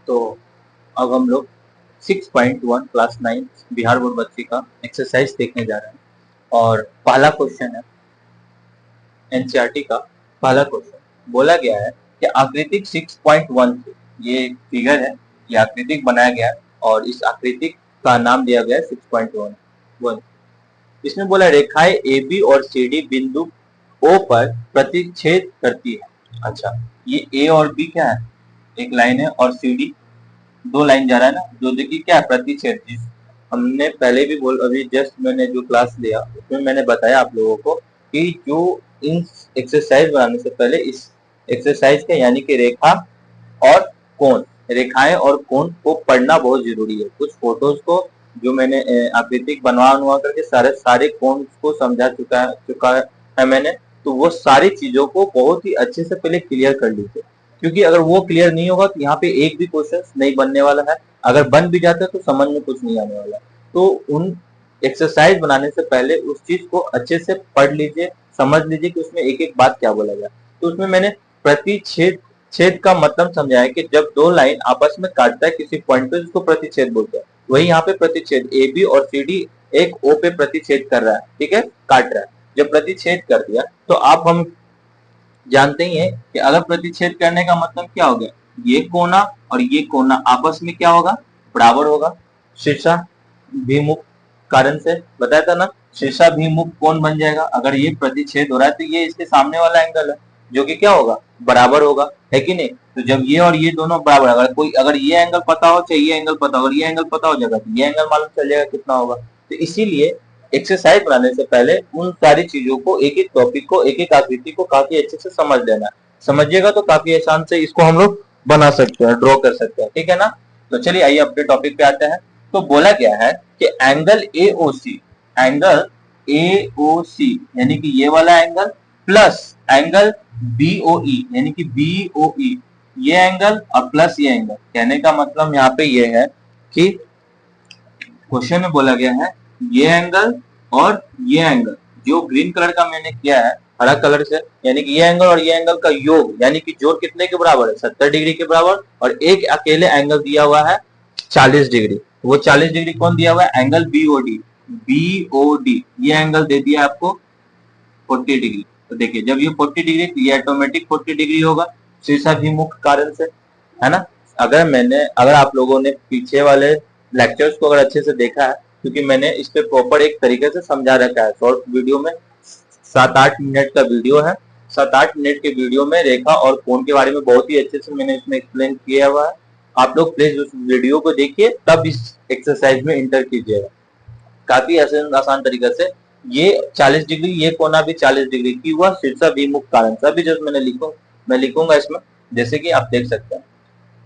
तो अब हम लोग 6.1 क्लास 9 बिहार बोर्ड बच्चे का एक्सरसाइज देखने जा रहे हैं और पहला क्वेश्चन है एनसीईआरटी का। पहला क्वेश्चन बोला गया है कि आकृतिक 6.1 से, ये फिगर है, ये आकृतिक बनाया गया है और इस आकृतिक का नाम दिया गया है 6.1। इसमें बोला रेखाएं ए बी और सी डी बिंदु ओ पर प्रतिच्छेद करती है। अच्छा, ये ए और बी क्या है, एक लाइन है, और सी डी दो लाइन जा रहा है ना, जो देखिए क्या है, प्रतिच्छेद। हमने पहले भी अभी जस्ट मैंने जो क्लास लिया उसमें मैंने बताया आप लोगों को कि जो इन एक्सरसाइज बनाने से पहले इस एक्सरसाइज के यानी कि रेखा और कोण, रेखाएं और कोण को पढ़ना बहुत जरूरी है। कुछ फोटोज को जो मैंने आकृतिक बनवा करके सारे कोण को समझा चुका है मैंने, तो वो सारी चीजों को बहुत ही अच्छे से पहले क्लियर कर लीजिए, क्योंकि अगर वो क्लियर नहीं होगा तो यहाँ पे एक भी क्वेश्चन नहीं बनने वाला है। अगर बन भी जाता है तो समझ में कुछ नहीं आने वाला। तो उन एक्सरसाइज बनाने से पहले उस चीज को अच्छे से पढ़ लीजिए, समझ लीजिए कि उसमें एक एक बात क्या बोला गया। तो उसमें मैंने प्रतिच्छेद छेद का मतलब समझाया कि जब दो लाइन आपस में काटता है किसी पॉइंट पे, उसको प्रतिच्छेद बोलते हैं। वही यहाँ पे प्रतिच्छेद ए बी और सी डी एक ओ पे प्रतिच्छेद कर रहा है, ठीक है, काट रहा है। जब प्रतिच्छेद कर दिया तो आप हम जानते ही हैं कि अगर प्रतिच्छेद करने का मतलब क्या हो गया, ये कोना और ये कोना आपस में क्या होगा, बराबर होगा। शीर्षाभिमुख कारण से बताया था ना, शीर्षाभिमुख कोण बन जाएगा। अगर ये प्रतिच्छेद हो रहा है तो ये इसके सामने वाला एंगल है जो कि क्या होगा, बराबर होगा, है कि नहीं। तो जब ये और ये दोनों बराबर, अगर ये एंगल पता हो चाहे ये एंगल पता हो, अगर ये एंगल पता हो जाएगा तो ये एंगल मालूम चल जाएगा कितना होगा। तो इसीलिए एक्सरसाइज बनाने से पहले उन सारी चीजों को, एक एक टॉपिक को, एक एक आकृति को काफी अच्छे से समझ लेना। समझिएगा तो काफी आसान से इसको हम लोग बना सकते हैं, ड्रॉ कर सकते हैं, ठीक है ना। तो चलिए आइए अपने टॉपिक पे आते हैं। तो बोला गया है कि एंगल एओसी यानी कि ये वाला एंगल प्लस एंगल बीओई यानी कि बीओई, ये एंगल और प्लस ये एंगल। कहने का मतलब यहाँ पे ये है कि क्वेश्चन में बोला गया है ये एंगल और ये एंगल, जो ग्रीन कलर का मैंने किया है हरा कलर से, यानी कि ये एंगल और ये एंगल का योग यानी कि जोड़ कितने के बराबर है, 70 डिग्री के बराबर। और एक अकेले एंगल दिया हुआ है 40 डिग्री, वो 40 डिग्री कौन दिया हुआ है, एंगल बीओडी। बीओडी ये एंगल दे दिया आपको 40 डिग्री। तो देखिए जब ये 40 डिग्री तो ये ऑटोमेटिक 40 डिग्री होगा शीर्षाभिमुख कारण से, है ना। अगर आप लोगों ने पीछे वाले लेक्चर्स को अगर अच्छे से देखा है, क्योंकि मैंने इस पे प्रॉपर एक तरीके से समझा रखा है शॉर्ट वीडियो में, 7-8 मिनट का वीडियो है। 7-8 मिनट के वीडियो में रेखा और कोण के बारे में बहुत ही अच्छे से मैंने इसमें एक्सप्लेन किया हुआ है। आप लोग प्लीज उस वीडियो को देखिए, तब इस एक्सरसाइज में इंटर कीजिएगा। काफी आसान तरीके से ये 40 डिग्री, ये कोना भी 40 डिग्री की हुआ शीर्षाभिमुख कारण से। अभी जब मैं लिखूंगा इसमें, जैसे कि आप देख सकते हैं।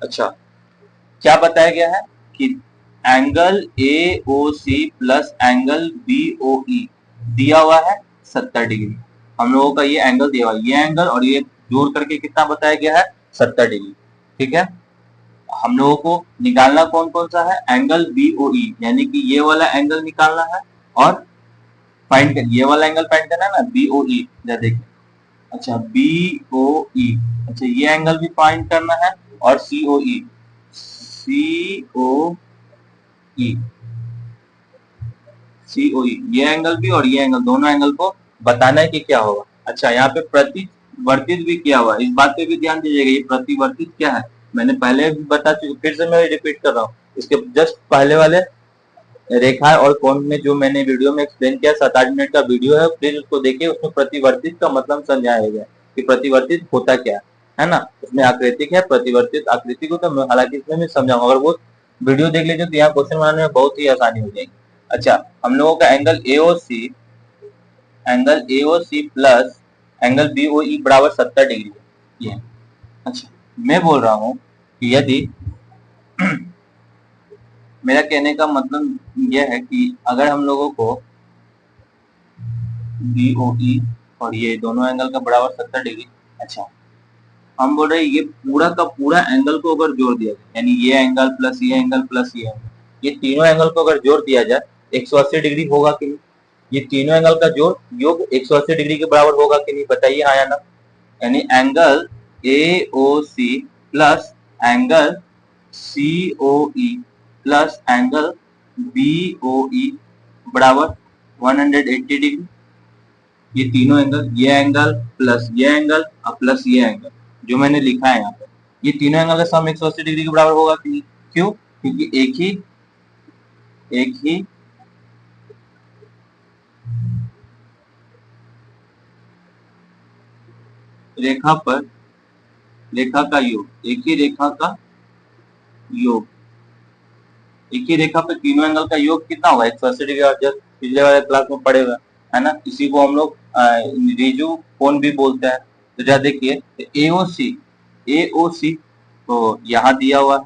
अच्छा, क्या बताया गया है कि angle AOC plus angle BOE दिया हुआ है 70 डिग्री। हम लोगों का ये एंगल दिया हुआ है, ये एंगल और ये जोड़ करके कितना बताया गया है, 70 डिग्री, ठीक है। हम लोगों को निकालना कौन कौन सा है, एंगल बीओई यानी कि ये वाला एंगल निकालना है, और फाइंड कर ये वाला एंगल फाइंड करना है ना, बीओई। देखिए, अच्छा बीओई, अच्छा ये एंगल भी फाइंड करना है, और सीओई, सीओई ये एंगल भी और ये एंगल, दोनों एंगल को बताना है कि क्या होगा। अच्छा, यहाँ पे प्रतिवर्तित भी किया हुआ है, इस बात पे भी ध्यान दीजिएगा। ये प्रतिवर्तित क्या है, मैंने पहले भी बता चुका, फिर से मैं रिपीट कर रहा हूँ। इसके जस्ट पहले वाले रेखा और कोण में जो मैंने वीडियो में एक्सप्लेन किया, 7-8 मिनट का वीडियो है, प्लीज उसको देखिए। उसमें प्रतिवर्तित का मतलब समझाया गया कि प्रतिवर्तित होता क्या है ना। उसमें आकृतिक है, प्रतिवर्तित आकृति को तो हालांकि इसमें भी समझाऊंगा। अगर वो वीडियो देख लीजिए तो यहाँ क्वेश्चन बनाने में बहुत ही आसानी हो जाएगी। अच्छा, हम लोगों का angle AOC plus angle BOE बराबर 70 डिग्री है ये। अच्छा, मैं बोल रहा हूँ कि यदि मेरा कहने का मतलब यह है कि अगर हम लोगों को बीओई और ये दोनों एंगल का बराबर 70 डिग्री, अच्छा हम बोल रहे हैं ये पूरा का पूरा एंगल को अगर जोड़ दिया जाए, यानी ये एंगल प्लस ये एंगल प्लस ये एंगल, ये तीनों एंगल को अगर जोड़ दिया जाए 180 डिग्री होगा कि नहीं। ये तीनों एंगल का जोड़ योग 180 डिग्री के बराबर होगा कि नहीं, बताइए हाँ या ना। यानी angle AOC plus angle COE plus angle BOE बराबर 180 डिग्री। ये तीनों एंगल, ये एंगल प्लस ये एंगल और प्लस ये एंगल जो मैंने लिखा है यहाँ पे, ये तीनों एंगल का सम 180 डिग्री के बराबर होगा कि नहीं? क्यों? क्योंकि एक ही रेखा पर रेखा का योग, एक ही रेखा का योग, एक ही रेखा पे तीनों एंगल का योग कितना होगा? 180 डिग्री। और जब पिछले वाले क्लास में पढ़े हुए है ना, इसी को हम लोग रिजु कोण भी बोलते हैं। तो जरा देखिए AOC तो यहाँ दिया हुआ है,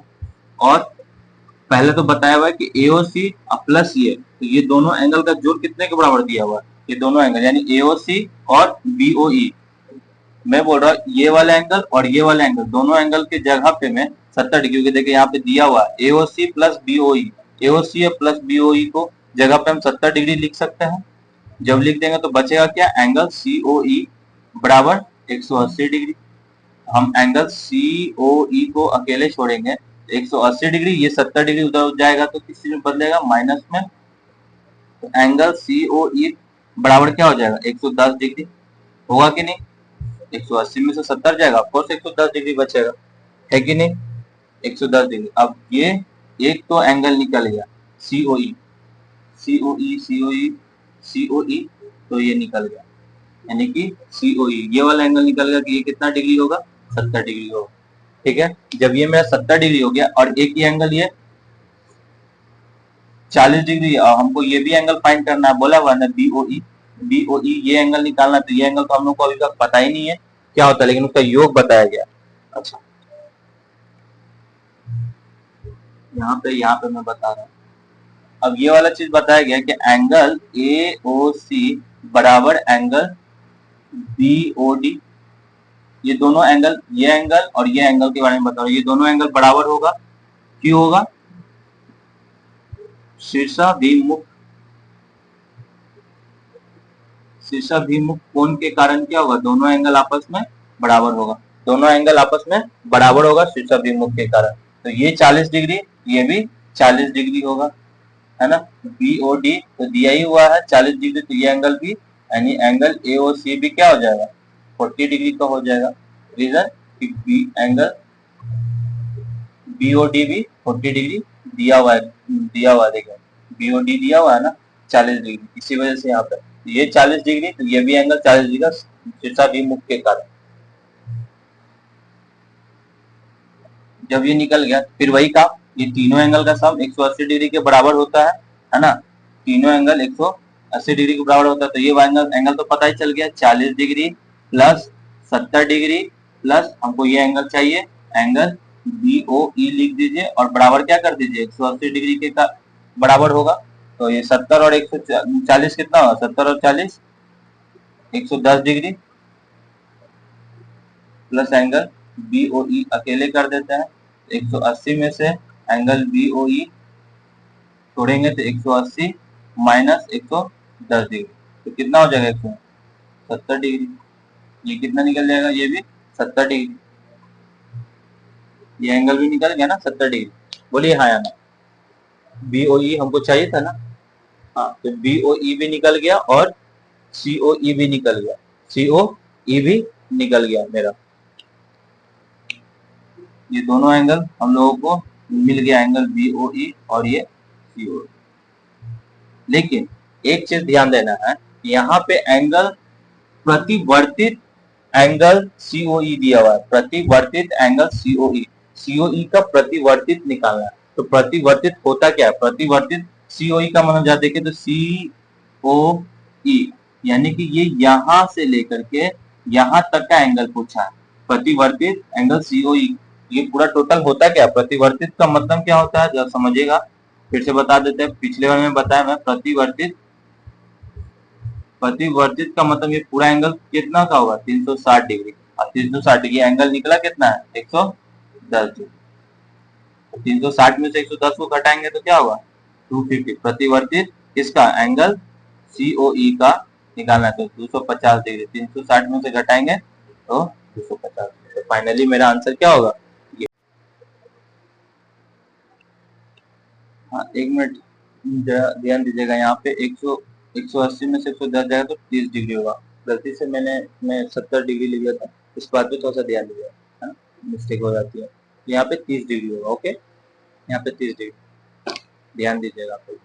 और पहले तो बताया हुआ है कि AOC प्लस ये दोनों एंगल का जोड़ कितने के बराबर दिया हुआ है? ये दोनों एंगल यानी AOC और BOE, मैं बोल रहा हूँ ये वाला एंगल और ये वाला एंगल, दोनों एंगल के जगह पे मैं 70 डिग्री, क्योंकि देखिए यहाँ पे दिया हुआ है AOC plus BOE, AOC plus BOE को जगह पे हम 70 डिग्री लिख सकते हैं। जब लिख देंगे तो बचेगा क्या? एंगल COE बराबर 180 डिग्री। हम एंगल COE को अकेले छोड़ेंगे 180 डिग्री, ये 70 डिग्री उधर जाएगा तो किस चीज में बदलेगा? माइनस में। तो एंगल COE बराबर क्या हो जाएगा? 110 डिग्री होगा कि नहीं? 180 में से 70 जाएगा, ऑफकोर्स 110 डिग्री बचेगा, है कि नहीं? 110 डिग्री। अब ये एक तो एंगल निकल गया COE, तो ये निकल गया, यानी कि COE ये वाला एंगल निकल गया कि ये कितना डिग्री होगा? 70 डिग्री होगा। ठीक है, जब ये मेरा 70 डिग्री हो गया और एक ही एंगल ये 40 डिग्री, और हमको ये भी एंगल फाइंड करना है, बोला हुआ ना BOE ये एंगल निकालना, तो ये एंगल तो हम लोग को अभी तक पता ही नहीं है क्या होता है, लेकिन उसका योग बताया गया। अच्छा, यहाँ पे मैं बता रहा हूँ। अब ये वाला चीज बताया गया कि एंगल AOC बराबर एंगल BOD, ये दोनों एंगल, ये एंगल और ये एंगल के बारे में बता रहा हूँ, ये दोनों एंगल बराबर होगा। क्यों होगा? शीर्षाभिमुख कोण के कारण क्या होगा? दोनों एंगल आपस में बराबर होगा, दोनों एंगल आपस में बराबर होगा शीर्षाभिमुख के कारण। तो ये 40 डिग्री, ये भी 40 डिग्री होगा, है ना। BOD तो दिया ही हुआ है 40 डिग्री, तो ये एंगल भी यानी एंगल AOC भी क्या हो जाएगा? 40 डिग्री का हो जाएगा। रीजन कि एंगल BOD भी 40 डिग्री दिया हुआ है, देखिए BOD दिया हुआ है ना 40 डिग्री, इसी वजह से यहाँ पे ये 40 डिग्री, तो ये भी एंगल 40 डिग्री का शीर्षाभिमुख के कारण। जब ये निकल गया फिर वही काम, ये तीनों एंगल का सम 180 डिग्री के बराबर होता है ना। तीनों एंगल 180 डिग्री के बराबर होता है, तो ये एंगल तो पता ही चल गया 40 डिग्री प्लस 70 डिग्री प्लस हमको ये एंगल चाहिए, एंगल BOE लिख दीजिए और बराबर क्या कर दीजिए? 180 डिग्री के का बराबर होगा। तो ये 70 और 140 कितना होगा? 70 और 40 110 डिग्री प्लस एंगल BOE अकेले कर देते हैं, 180 में से एंगल BOE छोड़ेंगे तो 180 माइनस 110 डिग्री, तो कितना हो जाएगा? 170 डिग्री। ये कितना निकल जाएगा? ये भी 70 डिग्री, ये एंगल भी निकल गया ना 70 डिग्री। बोलिए हाँ या ना? BOE हमको चाहिए था ना, हाँ, तो BOE भी निकल गया और COE भी निकल गया, COE भी निकल गया मेरा। ये दोनों एंगल हम लोगों को मिल गया, एंगल BOE और ये COE। लेकिन एक चीज ध्यान देना है, यहाँ पे एंगल प्रतिवर्तित एंगल COE दिया हुआ है, प्रतिवर्तित एंगल COE का प्रतिवर्तित निकालना है। तो प्रतिवर्तित होता क्या है? प्रतिवर्तित COE का मतलब जब देखें तो COE यानी कि ये यहां से लेकर के यहां तक का एंगल पूछा है, प्रतिवर्तित एंगल COE। ये पूरा टोटल होता क्या? प्रतिवर्तित का मतलब क्या होता है जब समझिएगा, फिर से बता देते हैं, पिछले बार में बताया मैं। प्रतिवर्तित का मतलब ये पूरा एंगल कितना का होगा? 360 डिग्री, और 360 डिग्री एंगल निकला कितना है? 110 डिग्री। 360 में से 110 को घटाएंगे तो क्या होगा? 250। प्रतिवर्तित इसका एंगल COE का निकालना है, तो 250 डिग्री 360 में से घटाएंगे तो 250। तो फाइनली मेरा आंसर क्या होगा? हाँ, 1 मिनट ध्यान दीजिएगा। यहाँ पे 180 में से 110 जाएगा तो 30 डिग्री होगा। गलती से मैं 70 डिग्री ले गया था, इस बात पे थोड़ा सा ध्यान दीजिएगा, है ना, मिस्टेक हो जाती है। यहाँ पे 30 डिग्री होगा। ओके, यहाँ पे 30 डिग्री ध्यान दीजिएगा आप लोग।